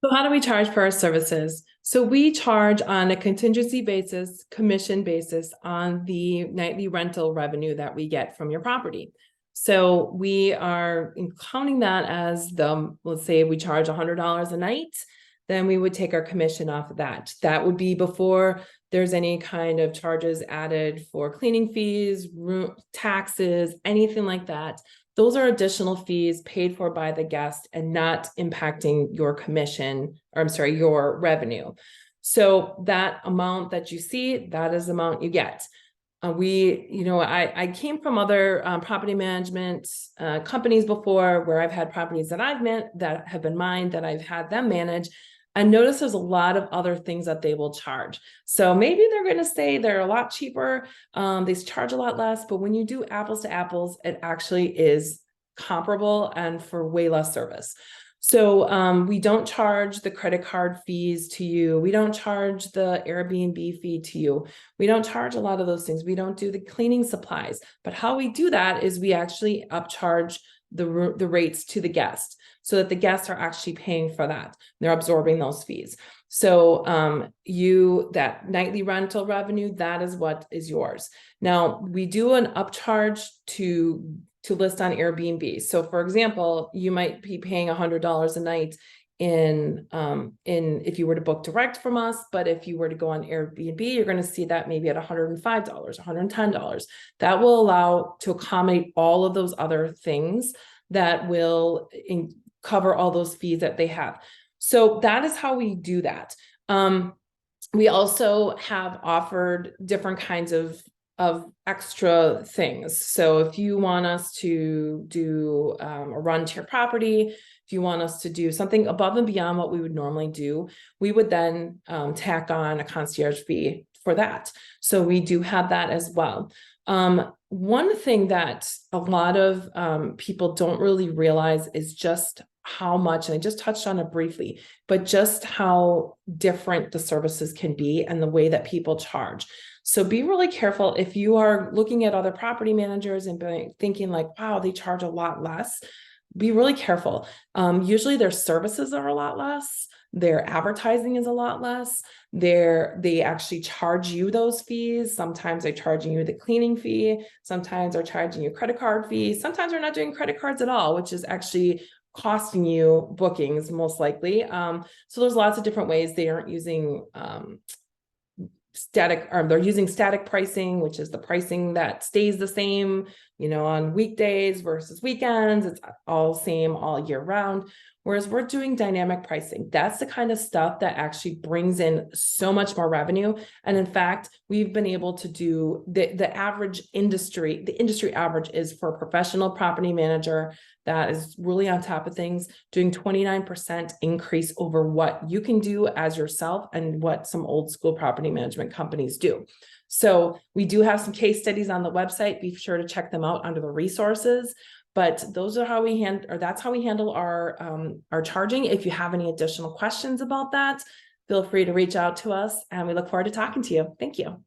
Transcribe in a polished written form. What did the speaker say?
So how do we charge for our services? So we charge on a contingency basis, commission basis on the nightly rental revenue that we get from your property. So we are counting that as let's say we charge $100 a night, then we would take our commission off of that. That would be before there's any kind of charges added for cleaning fees, taxes, anything like that. Those are additional fees paid for by the guest and not impacting your commission, or I'm sorry, your revenue. So that amount that you see, that is the amount you get. I came from other property management companies before, where I've had properties that I've met that have been mine, that I've had them manage. I notice there's a lot of other things that they will charge. So maybe they're going to say they're a lot cheaper. They charge a lot less, but when you do apples to apples, it actually is comparable and for way less service. So we don't charge the credit card fees to you. We don't charge the Airbnb fee to you. We don't charge a lot of those things. We don't do the cleaning supplies. But how we do that is we actually upcharge the rates to the guest, so that the guests are actually paying for that. They're absorbing those fees. So that nightly rental revenue, that is what is yours. Now we do an upcharge to list on Airbnb. So for example, you might be paying $100 a night in if you were to book direct from us, but if you were to go on Airbnb, you're going to see that maybe at $105, $110. That will allow to accommodate all of those other things that will cover all those fees that they have. So that is how we do that. We also have offered different kinds of extra things. So if you want us to do a run to your property, if you want us to do something above and beyond what we would normally do, we would then tack on a concierge fee for that. So we do have that as well. One thing that a lot of people don't really realize is just how much, and I just touched on it briefly, but just how different the services can be and the way that people charge. So be really careful if you are looking at other property managers and thinking like, wow, they charge a lot less. Be really careful. Usually their services are a lot less. Their advertising is a lot less. They actually charge you those fees. Sometimes they're charging you the cleaning fee. Sometimes they're charging you credit card fees. Sometimes they're not doing credit cards at all, which is actually costing you bookings most likely. So there's lots of different ways. They aren't using they're using static pricing, which is the pricing that stays the same, on weekdays versus weekends. It's all same all year round. Whereas we're doing dynamic pricing. That's the kind of stuff that actually brings in so much more revenue. And in fact, we've been able to do the average industry, the industry average is for a professional property manager that is really on top of things, doing 29% increase over what you can do as yourself and what some old school property management companies do. So we do have some case studies on the website. Be sure to check them out under the resources. But those are how we that's how we handle our charging. If you have any additional questions about that, feel free to reach out to us, and we look forward to talking to you. Thank you.